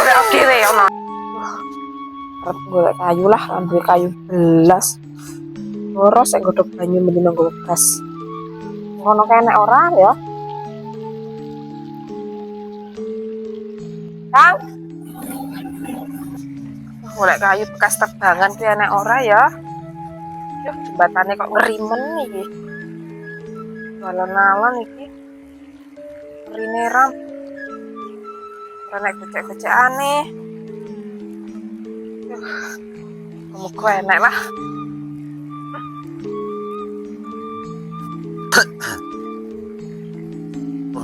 golek dhewe ono. Arep golek kayu lah, ambil kayu belas. Loro sik godhog banyu mendino nggo gas. Ngono kae nek ora ya. Kang. Golek kayu bekas tebangan kuwi enek ora ya? Yuh, jembatane kok ngerimen iki. Alon-alon iki. Rine ram. Ora nek becek-becekane. Yuh. Muga enek lah.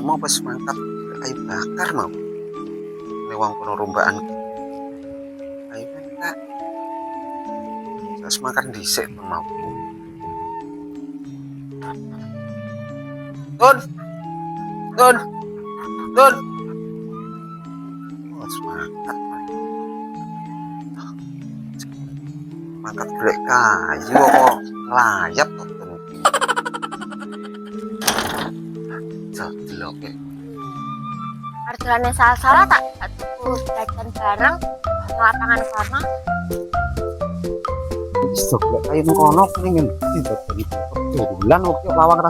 Mau pas mangkat kayu bakar mau. Lewang kono rombaan. Ayo kita. Terus makan dhisik mau. Don. Oh, semangat. Mangkat golek kayu apa layap to. Oke. Arjulannya salah-salah tak tuku jajan bareng lapangan kono. Wis golek kayu nang kono kuwi ngendi to iki. Dolan opo lawang ra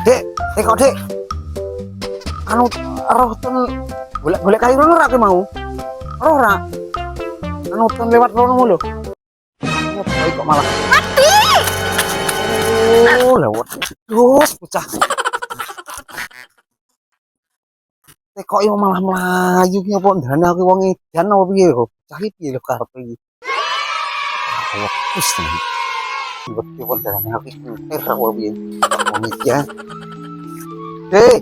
Dek, kok Dek. Anu roh ten golek kayu ngono ra kowe mau. Roh ra. Anu ten lewat rono lho. Kok malah mati. Oh, lewat. Terus bocah. Kok yo malah mlayu ki opo ndane aku wong edan apa piye kok. Bocah iki piye lho karepe iki. Oh, wis tenan. Ngerti wong ndane aku iki pinter apa piye. Wong iki ya. Hei.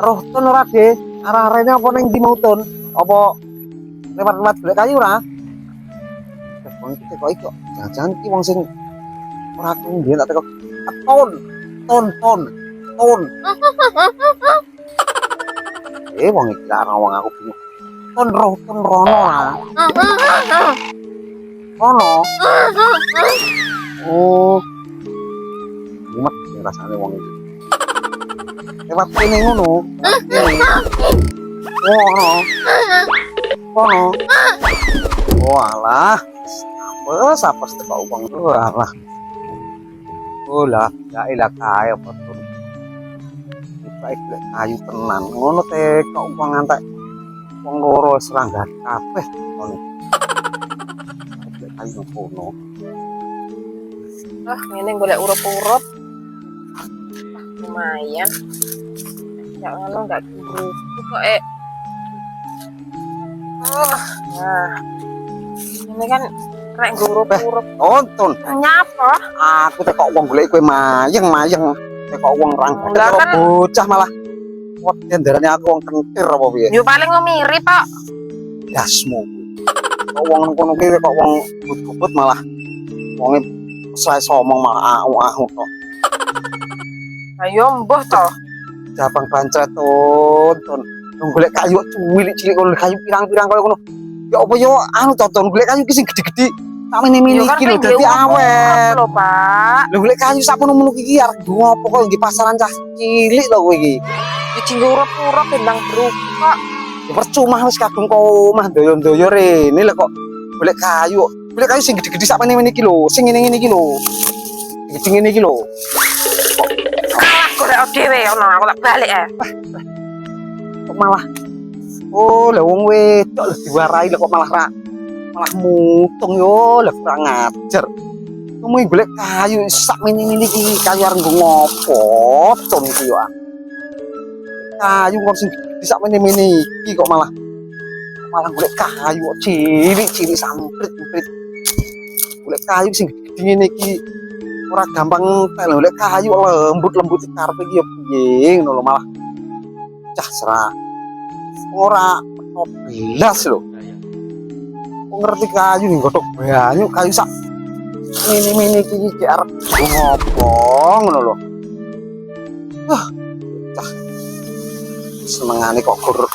Roh ton ora, De. Arah-arahnya apa ning ndi mau ton? Apa lewat-lewat golek kayu ora? Wong iki kok iku jangan-jangan iki wong sing ora aku ndek tak teko ton. Wong iki lara wong aku bingung. Ton rono lah. Rono. Oh. Mumet rasane wong iki. Lewat kene ngono. Rono. Oh alah. Apa teko wong alah. Oh lah, ya ilah kaya betul. Baik kayu tenan ngono teh kok wong antek wong loro serangga kabeh ngono. Kayu kono. Ngene golek urup-urup. Lumayan. Ya ngono enggak guru kok nah. Ini kan rek urup-urup. Nonton. Nyapa? Aku teh kok wong golek kowe mayeng. Kok wong rang bocah malah weden darane aku wong kentir apa piye. Yo paling mirip, Pak. Dasmu. Kok wong kono ki kok wong bubut malah wonge selesai somong malah ahu to. Ayo mbuh to. Jabang bancret ton. Golek kayu cilik-cilik kono kayu pirang-pirang koyo ngono. Ya apa yo anu to ton golek kayu ki sing gedhe-gedhe. Tak mini-mini iki lho dadi awet lho, Pak. Lho golek kayu sak ngono iki arep ngopo kok nggih pasaran cah cilik lho kowe iki. Iki urup-urup bendang berubah. Ya percuma wis kadung kok omah ndoyo-ndoyo rene lho kok golek kayu. Golek kayu sing gedhe-gedhe sak mini-mini iki lho, sing ngene-ngene iki lho. Iki ngene iki lho. Golek dhewe ono aku tak balik Kok malah oh lha wong wedok lho diwarai lho kok malah mutung yo lho kurang ngajar. Ngomong golek kayu sak mini-mini iki kayu arep ngopo ton iki yo. Kayu kok sing sak mini-mini iki kok malah golek kayu cilik-cilik samprit-samprit. Golek kayu sing gede ngene iki ora gampang tel golek kayu lembut-lembut karepe iki yo piye ngono lho malah cah serak. Ora belas lho. Ngerti kayu nih godhog banyu kayu sak mini iki arep ngopo ngono lho. Cah senengane kok gur